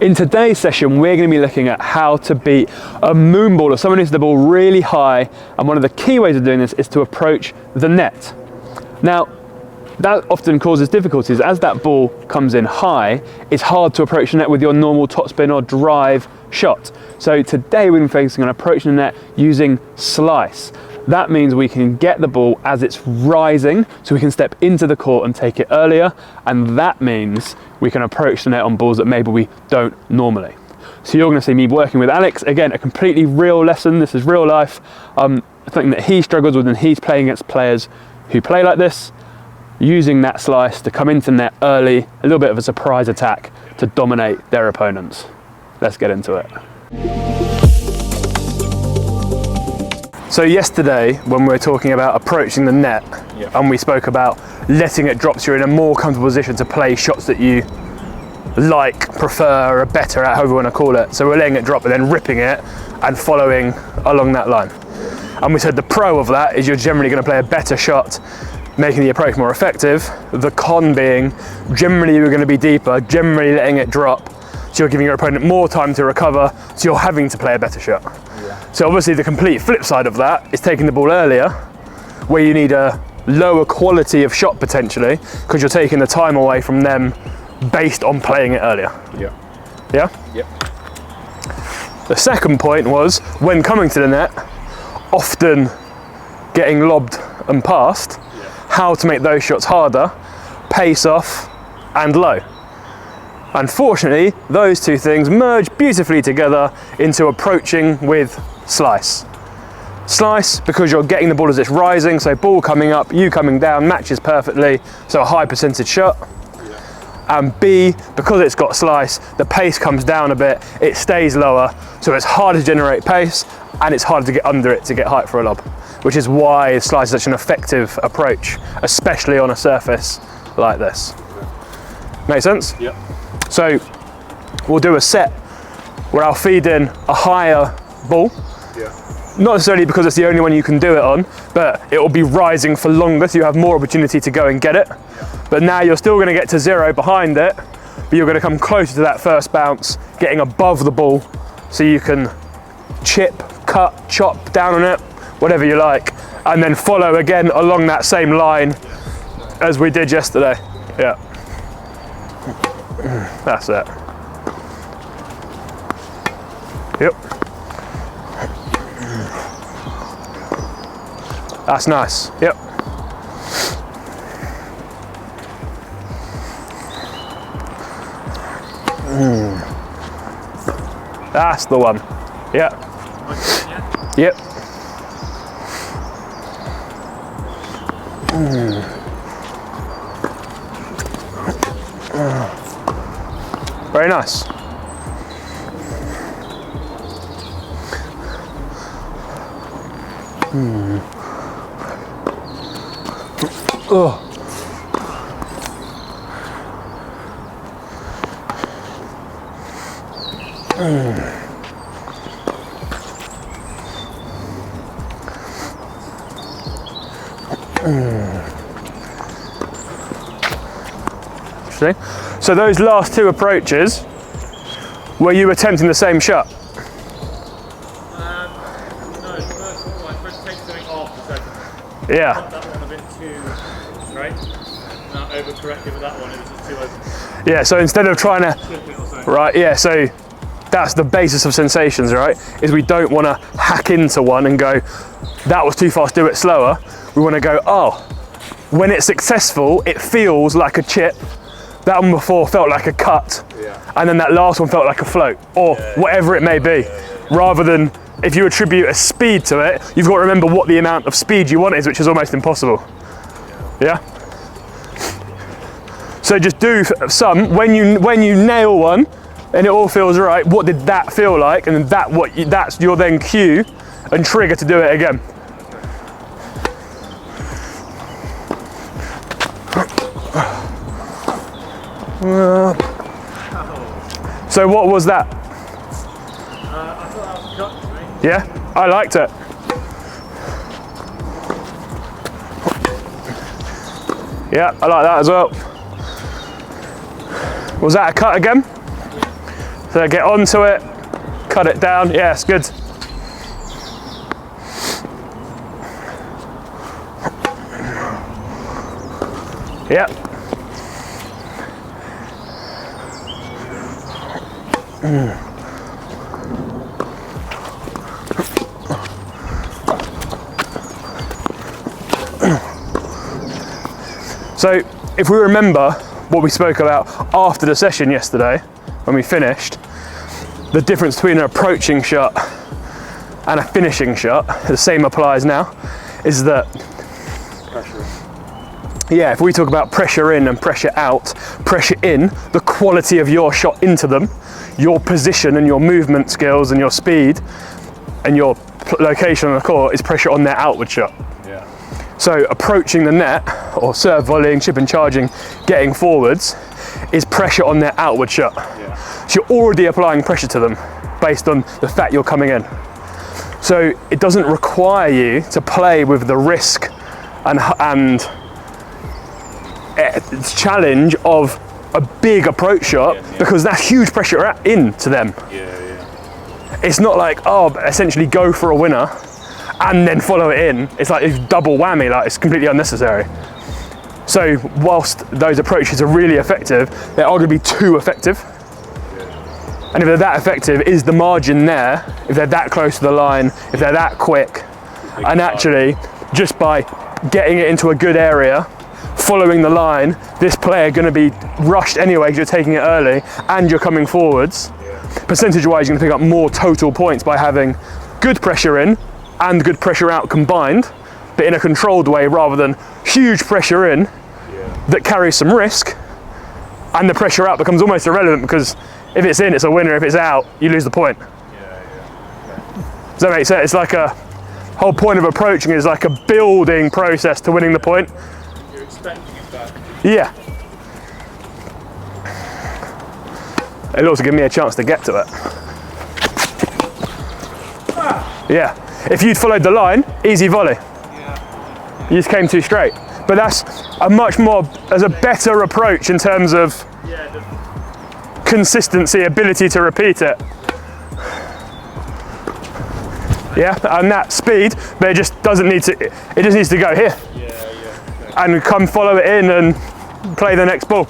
In today's session, we're going to be looking at how to beat a moonballer, someone who hits the ball really high, and one of the key ways of doing this is to approach the net. Now, that often causes difficulties. As that ball comes in high, it's hard to approach the net with your normal topspin or drive shot. So today we're focusing on approaching the net using slice. That means we can get the ball as it's rising, so we can step into the court and take it earlier, and that means we can approach the net on balls that maybe we don't normally. So you're going to see me working with Alex, again, a completely real lesson. This is real life, something that he struggles with, and he's playing against players who play like this, using that slice to come into net early, a little bit of a surprise attack to dominate their opponents. Let's get into it. So yesterday, when we were talking about approaching the net, and we spoke about letting it drop, so you're in a more comfortable position to play shots that you like, prefer, or are better at, however you want to call it. So we're letting it drop and then ripping it and following along that line. And we said the pro of that is you're generally going to play a better shot, making the approach more effective. The con being, generally you're going to be deeper, generally letting it drop, so you're giving your opponent more time to recover, so you're having to play a better shot. So obviously the complete flip side of that is taking the ball earlier, where you need a lower quality of shot potentially, because you're taking the time away from them based on playing it earlier. Yeah? The second point was, when coming to the net, often getting lobbed and passed, how to make those shots harder, pace off and low. Unfortunately, those two things merge beautifully together into approaching with slice. Slice, because you're getting the ball as it's rising, so ball coming up, you coming down, matches perfectly, so a high percentage shot. And B, because it's got slice, the pace comes down a bit, it stays lower, so it's harder to generate pace, and it's harder to get under it to get height for a lob, which is why slice is such an effective approach, especially on a surface like this. Make sense? Yep. So we'll do a set where I'll feed in a higher ball. Not necessarily because it's the only one you can do it on, but it will be rising for longer, so you have more opportunity to go and get it. But now you're still going to get to zero behind it, but you're going to come closer to that first bounce, getting above the ball, so you can chip, cut, chop down on it, whatever you like, and then follow again along that same line as we did yesterday. Yeah. That's it. Yep. That's nice. Yep. That's the one. Yep. Yep. Very nice. Oh. Interesting. So those last two approaches, were you attempting the same shot? No, the first one, I tried to take something off the second. Yeah. That one a bit too straight. And I overcorrected with that one, it was just too open. Yeah, so instead of trying to, right, yeah, so that's the basis of sensations, right? Is we don't want to hack into one and go, that was too fast, do it slower. We want to go, oh, when it's successful, it feels like a chip. That one before felt like a cut. And then that last one felt like a float, or whatever it may be. Rather than, if you attribute a speed to it, you've got to remember what the amount of speed you want is, which is almost impossible. Yeah? So just do some, when you nail one, and it all feels right, what did that feel like? And then that's your then cue and trigger to do it again. So what was that? I thought that was a cut to me. Yeah, I liked it. Yeah, I like that as well. Was that a cut again? So get onto it, cut it down. Yeah, it's good. Yep. So if we remember what we spoke about after the session yesterday, when we finished, the difference between an approaching shot and a finishing shot, the same applies now, is that Pressure. yeah, if we talk about pressure in and pressure out, pressure in, the quality of your shot into them, your position and your movement skills and your speed and your location on the court is pressure on their outward shot. Yeah. So approaching the net, or serve volleying, chip and charging, getting forwards, is pressure on their outward shot. Yeah. So you're already applying pressure to them based on the fact you're coming in. So it doesn't require you to play with the risk and challenge of a big approach shot, because that's huge pressure into them. Yeah. It's not like, oh, essentially go for a winner and then follow it in. It's like it's double whammy, like it's completely unnecessary. So whilst those approaches are really effective, they're arguably too effective. And if they're that effective, is the margin there? If they're that close to the line, if they're that quick, and actually just by getting it into a good area, following the line, this player going to be rushed anyway because you're taking it early and you're coming forwards. Percentage-wise, you're going to pick up more total points by having good pressure in and good pressure out combined, but in a controlled way rather than huge pressure in that carries some risk, and the pressure out becomes almost irrelevant because if it's in, it's a winner. If it's out, you lose the point. Does that make sense? It's like a whole point of approaching is like a building process to winning the point. You're expecting it back. Yeah. It'll also give me a chance to get to it. Yeah. If you'd followed the line, easy volley. You just came too straight. But that's a much more, as a better approach in terms of consistency, ability to repeat it. Yeah, and that speed, but it just doesn't need to, it just needs to go here. And come follow it in and play the next ball.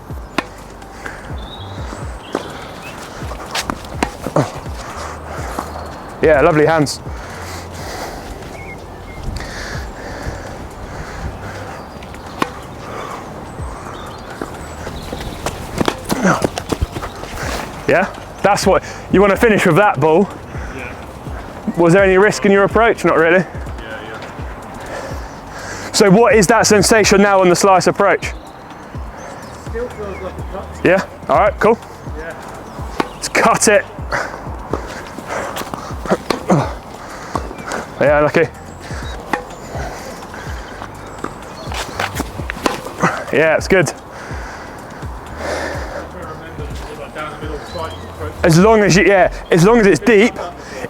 Yeah, lovely hands. Yeah, that's what you want to finish with that ball. Was there any risk in your approach? Not really. So what is that sensation now on the slice approach? Still feels like a cut. Yeah, all right, cool. Let's cut it. Yeah, lucky. Yeah, it's good. As long as as long as it's deep.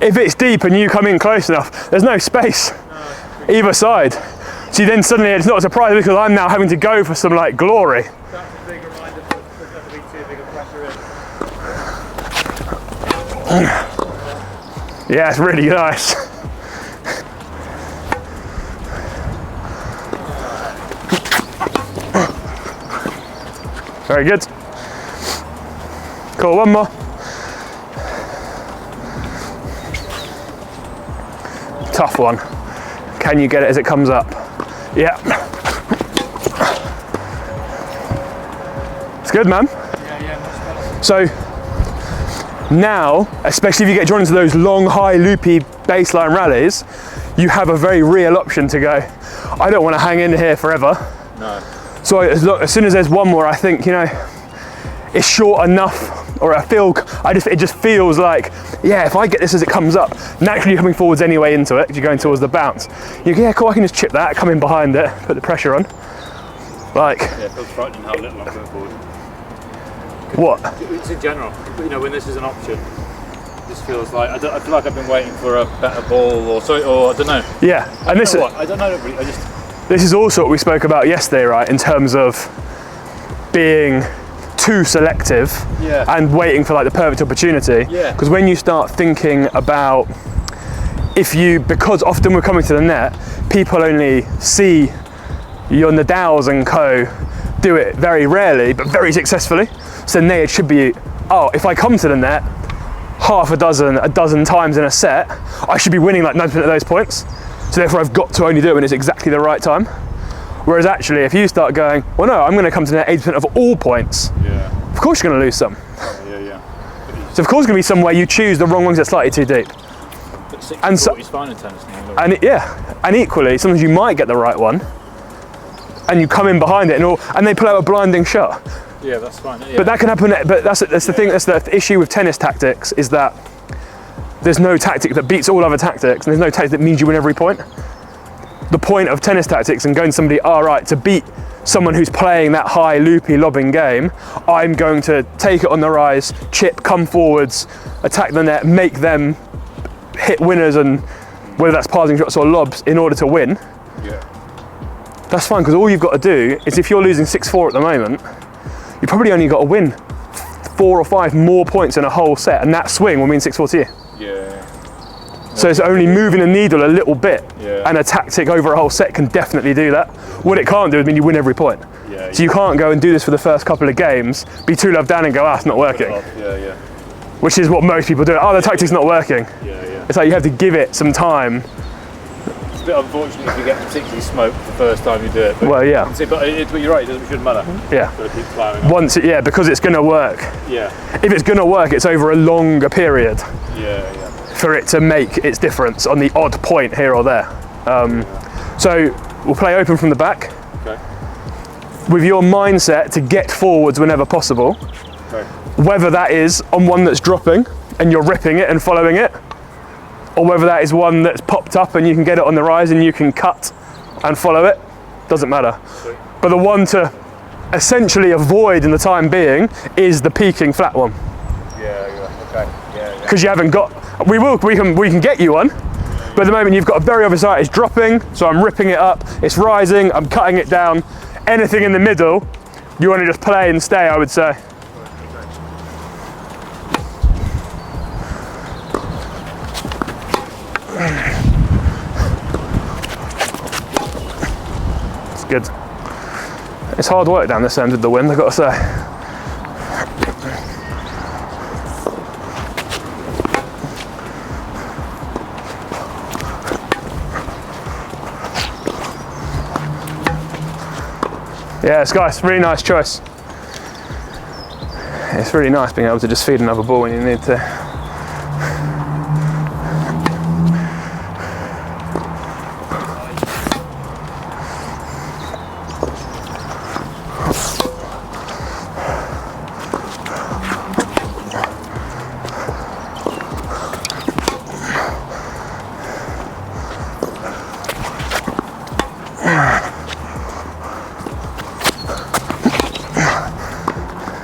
If it's deep and you come in close enough, there's no space either side. So then suddenly it's not a surprise because I'm now having to go for some like glory. That's a big reminder that there's never been too big a pressure in. Yeah, it's really nice. Very good. Cool, one more. Tough one. Can you get it as it comes up? Yeah. It's good, man. So now, especially if you get drawn into those long, high, loopy baseline rallies, you have a very real option to go, I don't want to hang in here forever. No. So as soon as there's one more, I think, you know, it's short enough, or it just feels like, yeah, if I get this as it comes up, naturally you're coming forwards anyway into it, you're going towards the bounce. You go, yeah, cool, I can just chip that, come in behind it, put the pressure on. Like. Yeah, it feels frightening how little I'm going forward. What? It's in general, you know, when this is an option, this feels like, I feel like I've been waiting for a better ball or something, or I don't know. Yeah, and this is I don't know, really, This is also what we spoke about yesterday, right, in terms of being too selective and waiting for like the perfect opportunity. Because when you start thinking about because often we're coming to the net, people only see your Nadals and co do it very rarely, but very successfully. So then it should be, oh, if I come to the net a dozen times in a set, I should be winning like 90% of those points. So therefore I've got to only do it when it's exactly the right time. Whereas actually, if you start going, well, no, I'm going to come to net 80% of all points, of course you're going to lose some. So of course, going to be some where you choose the wrong ones that are slightly too deep. But 60-40 is fine in tennis now. And equally, sometimes you might get the right one, and you come in behind it, and they play a blinding shot. Yeah, that's fine. But that can happen. But that's the thing. That's the issue with tennis tactics, is that there's no tactic that beats all other tactics, and there's no tactic that means you win every point. The point of tennis tactics and going to somebody, right, to beat someone who's playing that high loopy lobbing game, I'm going to take it on the rise, chip, come forwards, attack the net, make them hit winners, and whether that's passing shots or lobs, in order to win. That's fine, because all you've got to do is, if you're losing 6-4 at the moment, you probably only got to win 4 or 5 more points in a whole set, and that swing will mean 6-4 to you. So it's only moving the needle a little bit, and a tactic over a whole set can definitely do that. What it can't do is mean you win every point. So you can't go and do this for the first couple of games, be 2-love down and go, it's not working. Which is what most people do. The tactic's not working. It's like you have to give it some time. It's a bit unfortunate if you get particularly smoked the first time you do it. But but you're right, it shouldn't matter. Gotta keep plowing on. Because it's going to work. If it's going to work, it's over a longer period. For it to make its difference on the odd point here or there. So we'll play open from the back. With your mindset to get forwards whenever possible. Whether that is on one that's dropping and you're ripping it and following it, or whether that is one that's popped up and you can get it on the rise and you can cut and follow it, doesn't matter. But the one to essentially avoid in the time being is the peaking flat one. Because you haven't got, we can get you one, but at the moment you've got a very obvious height, it's dropping, so I'm ripping it up, it's rising, I'm cutting it down. Anything in the middle, you want to just play and stay, I would say. It's good. It's hard work down this end with the wind, I've got to say. Yeah, it's really nice choice. It's really nice being able to just feed another ball when you need to.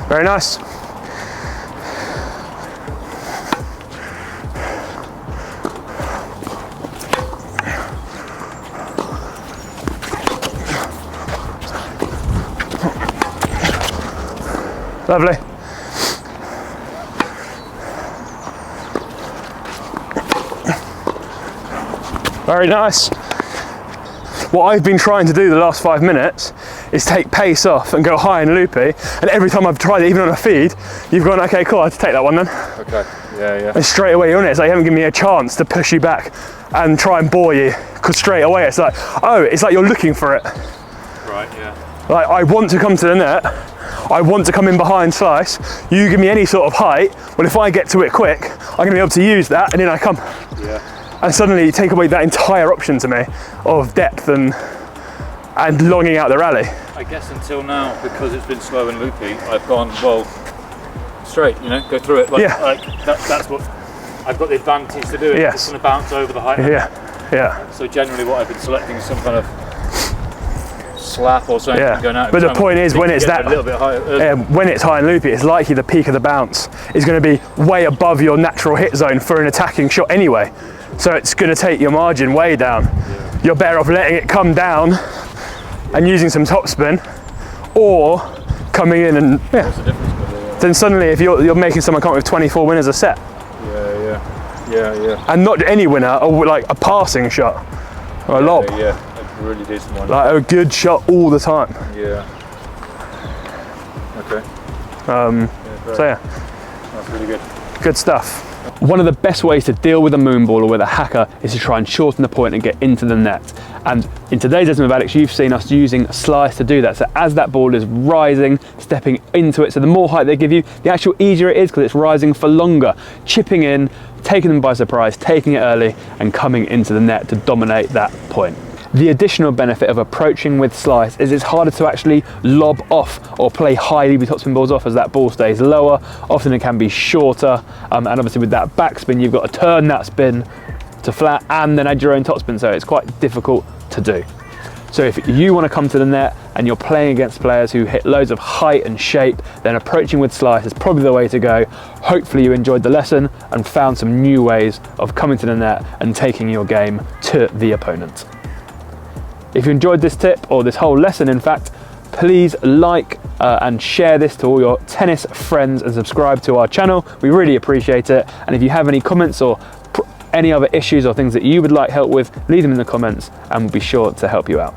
Very nice. Lovely. Very nice. What I've been trying to do the last 5 minutes is take pace off and go high and loopy, and every time I've tried it, even on a feed, you've gone, okay, cool, I'll have to take that one then. And straight away you're on it. It's like you haven't given me a chance to push you back and try and bore you, because straight away it's like, it's like you're looking for it. Like, I want to come to the net, I want to come in behind slice, you give me any sort of height, well, if I get to it quick, I'm going to be able to use that, and in I come. And suddenly you take away that entire option to me of depth and longing out the rally. I guess until now, because it's been slow and loopy, I've gone, well, straight, go through it. That's what, I've got the advantage to do it. It's going to bounce over the height. So generally what I've been selecting is some kind of slap or something going out. But the point is, when it's that, a little bit higher, when it's high and loopy, it's likely the peak of the bounce is going to be way above your natural hit zone for an attacking shot anyway. So it's going to take your margin way down. You're better off letting it come down and using some topspin, or coming in and What's the difference? then suddenly if you're making someone come up with 24 winners a set. Yeah. And not any winner, or like a passing shot or a lob. Yeah, a really decent one. Like a good shot all the time. Yeah. Okay. So yeah. That's really good. Good stuff. One of the best ways to deal with a moonball or with a hacker is to try and shorten the point and get into the net. And in today's lesson of Alex, you've seen us using slice to do that. So as that ball is rising, stepping into it, so the more height they give you, the actual easier it is because it's rising for longer, chipping in, taking them by surprise, taking it early and coming into the net to dominate that point. The additional benefit of approaching with slice is it's harder to actually lob off or play high lead topspin balls off as that ball stays lower. Often it can be shorter, and obviously with that backspin you've got to turn that spin to flat and then add your own topspin, so it's quite difficult to do. So if you want to come to the net and you're playing against players who hit loads of height and shape, then approaching with slice is probably the way to go. Hopefully you enjoyed the lesson and found some new ways of coming to the net and taking your game to the opponent. If you enjoyed this tip, or this whole lesson in fact, please like and share this to all your tennis friends and subscribe to our channel. We really appreciate it. And if you have any comments or any other issues or things that you would like help with, leave them in the comments and we'll be sure to help you out.